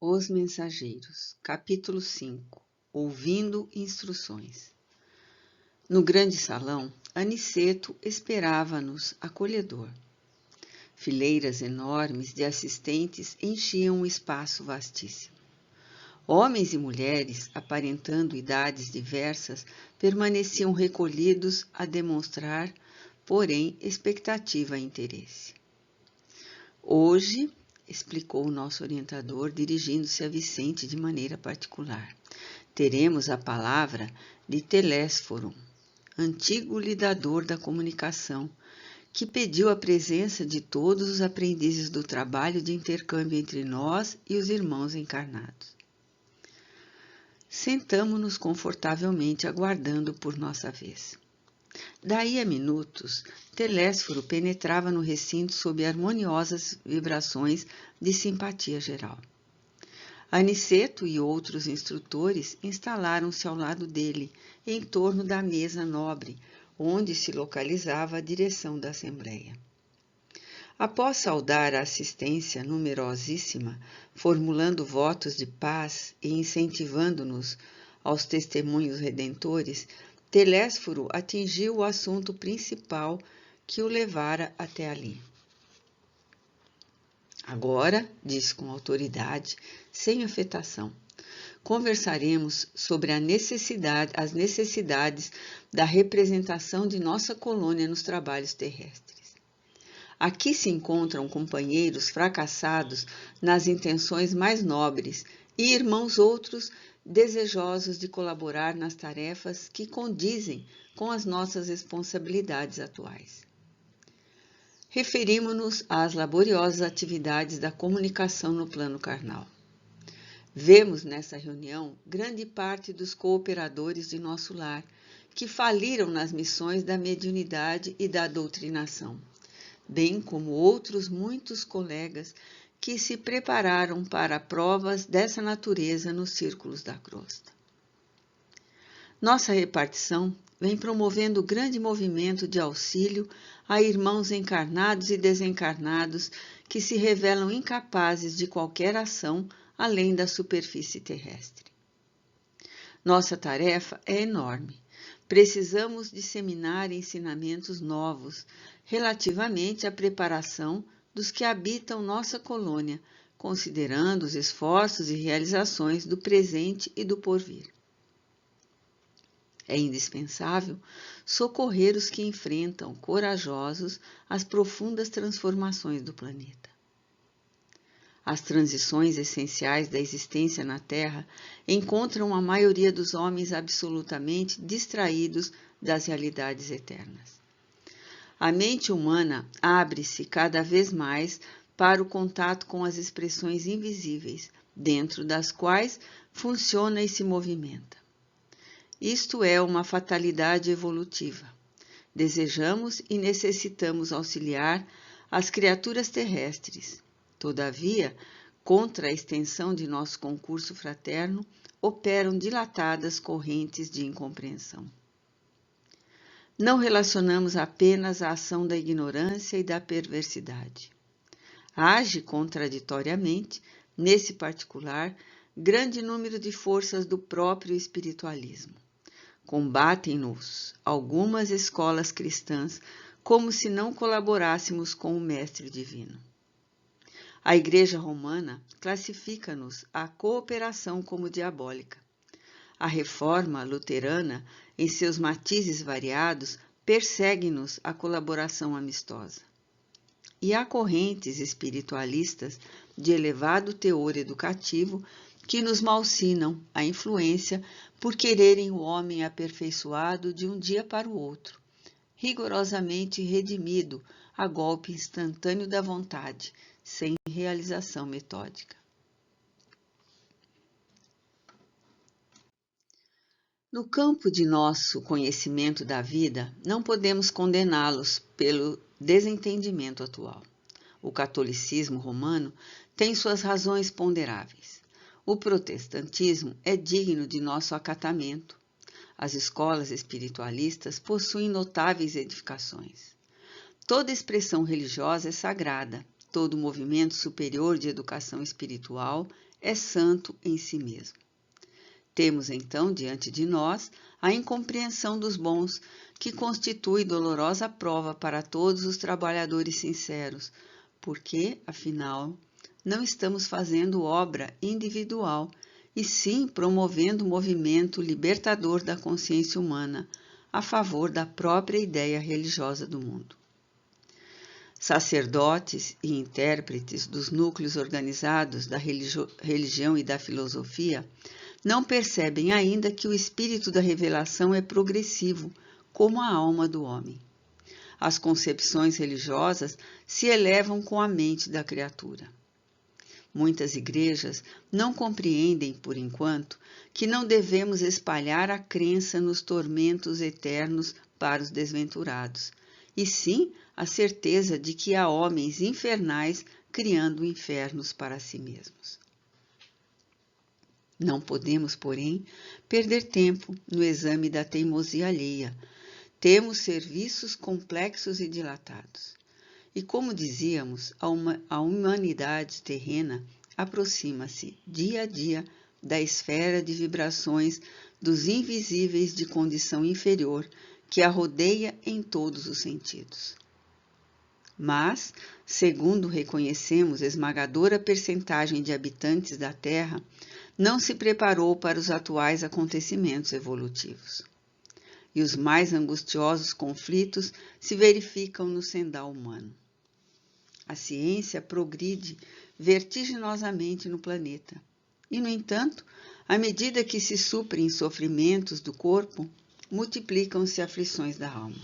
Os Mensageiros, capítulo 5. Ouvindo instruções. No grande salão, Aniceto esperava-nos acolhedor. Fileiras enormes de assistentes enchiam um espaço vastíssimo. Homens e mulheres, aparentando idades diversas, permaneciam recolhidos a demonstrar, porém, expectativa e interesse. Hoje, explicou o nosso orientador, dirigindo-se a Vicente de maneira particular, teremos a palavra de Telésforo, antigo lidador da comunicação, que pediu a presença de todos os aprendizes do trabalho de intercâmbio entre nós e os irmãos encarnados. Sentamo-nos confortavelmente, aguardando por nossa vez. Daí a minutos, Telésforo penetrava no recinto sob harmoniosas vibrações de simpatia geral. Aniceto e outros instrutores instalaram-se ao lado dele, em torno da mesa nobre, onde se localizava a direção da Assembleia. Após saudar a assistência numerosíssima, formulando votos de paz e incentivando-nos aos testemunhos redentores, Telésforo atingiu o assunto principal que o levara até ali. Agora, disse com autoridade, sem afetação, conversaremos sobre as necessidades da representação de nossa colônia nos trabalhos terrestres. Aqui se encontram companheiros fracassados nas intenções mais nobres e irmãos outros desejosos de colaborar nas tarefas que condizem com as nossas responsabilidades atuais. Referimos-nos às laboriosas atividades da comunicação no plano carnal. Vemos nessa reunião grande parte dos cooperadores de nosso lar, que faliram nas missões da mediunidade e da doutrinação, bem como outros muitos colegas que se prepararam para provas dessa natureza nos círculos da crosta. Nossa repartição vem promovendo grande movimento de auxílio a irmãos encarnados e desencarnados que se revelam incapazes de qualquer ação além da superfície terrestre. Nossa tarefa é enorme. Precisamos disseminar ensinamentos novos relativamente à preparação dos que habitam nossa colônia, considerando os esforços e realizações do presente e do porvir. É indispensável socorrer os que enfrentam, corajosos, as profundas transformações do planeta. As transições essenciais da existência na Terra encontram a maioria dos homens absolutamente distraídos das realidades eternas. A mente humana abre-se cada vez mais para o contato com as expressões invisíveis, dentro das quais funciona e se movimenta. Isto é uma fatalidade evolutiva. Desejamos e necessitamos auxiliar as criaturas terrestres. Todavia, contra a extensão de nosso concurso fraterno, operam dilatadas correntes de incompreensão. Não relacionamos apenas a ação da ignorância e da perversidade. Age contraditoriamente, nesse particular, grande número de forças do próprio espiritualismo. Combatem-nos algumas escolas cristãs como se não colaborássemos com o Mestre Divino. A Igreja Romana classifica-nos a cooperação como diabólica. A Reforma Luterana, em seus matizes variados, persegue-nos a colaboração amistosa. E há correntes espiritualistas de elevado teor educativo que nos malsinam a influência por quererem o homem aperfeiçoado de um dia para o outro, rigorosamente redimido a golpe instantâneo da vontade, sem realização metódica. No campo de nosso conhecimento da vida, não podemos condená-los pelo desentendimento atual. O catolicismo romano tem suas razões ponderáveis. O protestantismo é digno de nosso acatamento. As escolas espiritualistas possuem notáveis edificações. Toda expressão religiosa é sagrada, todo movimento superior de educação espiritual é santo em si mesmo. Temos então diante de nós a incompreensão dos bons, que constitui dolorosa prova para todos os trabalhadores sinceros, porque, afinal, não estamos fazendo obra individual, e sim promovendo o movimento libertador da consciência humana a favor da própria ideia religiosa do mundo. Sacerdotes e intérpretes dos núcleos organizados da religião e da filosofia não percebem ainda que o espírito da revelação é progressivo, como a alma do homem. As concepções religiosas se elevam com a mente da criatura. Muitas igrejas não compreendem, por enquanto, que não devemos espalhar a crença nos tormentos eternos para os desventurados, e sim a certeza de que há homens infernais criando infernos para si mesmos. Não podemos, porém, perder tempo no exame da teimosia alheia. Temos serviços complexos e dilatados. E como dizíamos, a humanidade terrena aproxima-se dia a dia da esfera de vibrações dos invisíveis de condição inferior que a rodeia em todos os sentidos. Mas, segundo reconhecemos, esmagadora percentagem de habitantes da Terra não se preparou para os atuais acontecimentos evolutivos. E os mais angustiosos conflitos se verificam no sendal humano. A ciência progride vertiginosamente no planeta. E, no entanto, à medida que se suprem sofrimentos do corpo, multiplicam-se aflições da alma.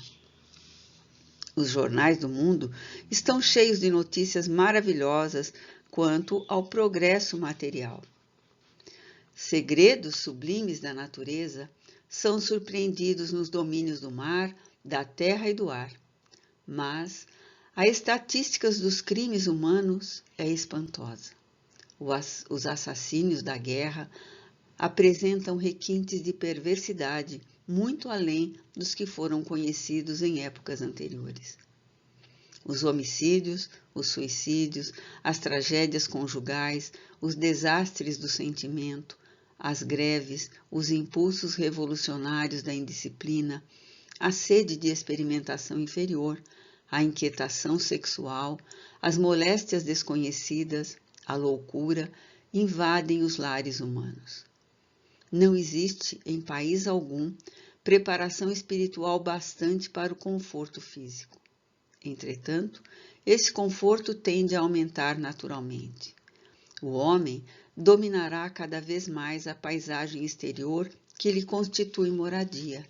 Os jornais do mundo estão cheios de notícias maravilhosas quanto ao progresso material. Segredos sublimes da natureza são surpreendidos nos domínios do mar, da terra e do ar. Mas a estatística dos crimes humanos é espantosa. Os assassínios da guerra apresentam requintes de perversidade muito além dos que foram conhecidos em épocas anteriores. Os homicídios, os suicídios, as tragédias conjugais, os desastres do sentimento, as greves, os impulsos revolucionários da indisciplina, a sede de experimentação inferior, a inquietação sexual, as moléstias desconhecidas, a loucura, invadem os lares humanos. Não existe, em país algum, preparação espiritual bastante para o conforto físico. Entretanto, esse conforto tende a aumentar naturalmente. O homem dominará cada vez mais a paisagem exterior que lhe constitui moradia,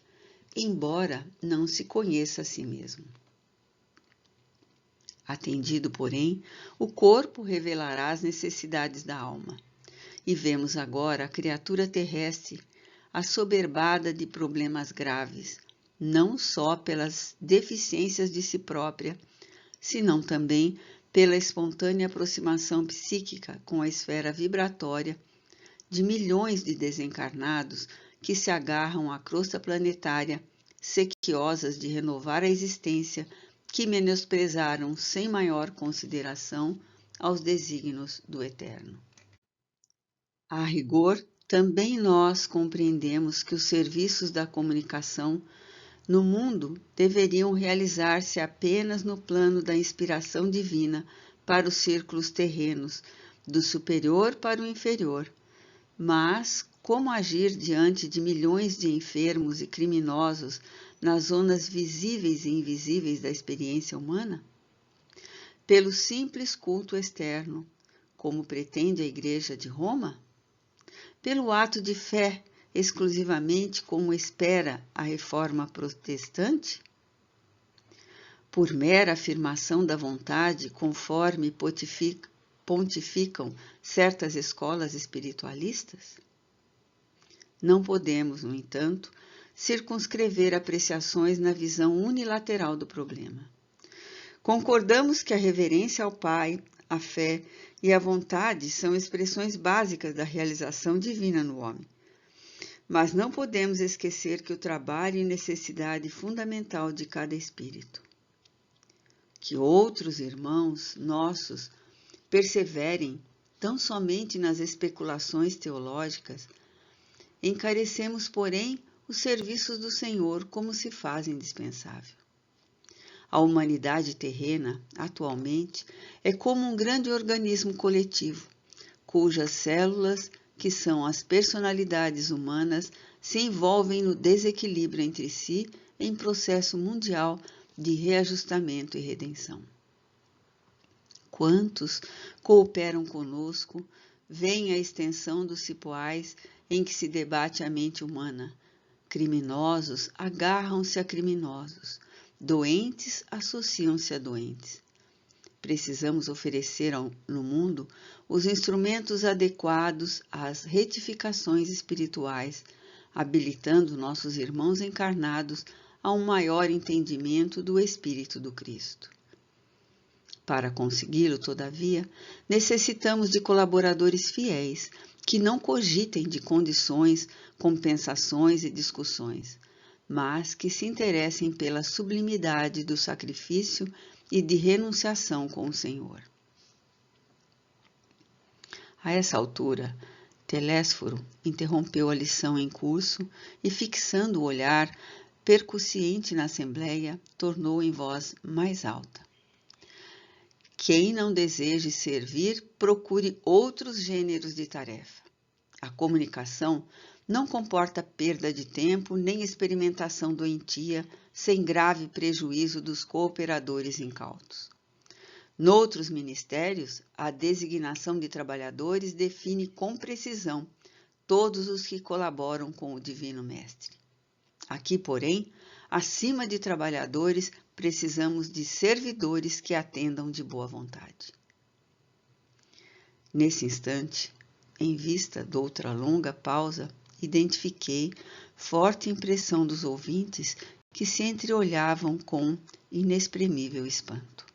embora não se conheça a si mesmo. Atendido, porém, o corpo revelará as necessidades da alma. E vemos agora a criatura terrestre assoberbada de problemas graves, não só pelas deficiências de si própria, senão também pela espontânea aproximação psíquica com a esfera vibratória de milhões de desencarnados que se agarram à crosta planetária, sequiosas de renovar a existência, que menosprezaram sem maior consideração aos desígnios do Eterno. A rigor, também nós compreendemos que os serviços da comunicação no mundo deveriam realizar-se apenas no plano da inspiração divina para os círculos terrenos, do superior para o inferior. Mas como agir diante de milhões de enfermos e criminosos nas zonas visíveis e invisíveis da experiência humana? Pelo simples culto externo, como pretende a Igreja de Roma? Pelo ato de fé, exclusivamente como espera a reforma protestante? Por mera afirmação da vontade, conforme pontificam certas escolas espiritualistas? Não podemos, no entanto, circunscrever apreciações na visão unilateral do problema. Concordamos que a reverência ao Pai, a fé e a vontade são expressões básicas da realização divina no homem. Mas não podemos esquecer que o trabalho e necessidade fundamental de cada espírito. que outros irmãos nossos perseverem tão somente nas especulações teológicas, encarecemos, porém, os serviços do Senhor como se faz indispensável. A humanidade terrena, atualmente, é como um grande organismo coletivo, cujas células, que são as personalidades humanas, se envolvem no desequilíbrio entre si em processo mundial de reajustamento e redenção. Quantos cooperam conosco, veem a extensão dos cipoais em que se debate a mente humana. Criminosos agarram-se a criminosos, doentes associam-se a doentes. Precisamos oferecer no mundo os instrumentos adequados às retificações espirituais, habilitando nossos irmãos encarnados a um maior entendimento do Espírito do Cristo. Para consegui-lo, todavia, necessitamos de colaboradores fiéis, que não cogitem de condições, compensações e discussões, mas que se interessem pela sublimidade do sacrifício e de renunciação com o Senhor. A essa altura, Telésforo interrompeu a lição em curso e, fixando o olhar percussiente na assembleia, tornou em voz mais alta: quem não deseje servir, procure outros gêneros de tarefa. A comunicação não comporta perda de tempo nem experimentação doentia, sem grave prejuízo dos cooperadores incautos. Noutros ministérios, a designação de trabalhadores define com precisão todos os que colaboram com o Divino Mestre. Aqui, porém, acima de trabalhadores, precisamos de servidores que atendam de boa vontade. Nesse instante, em vista de outra longa pausa, identifiquei forte impressão dos ouvintes que se entreolhavam com inexprimível espanto.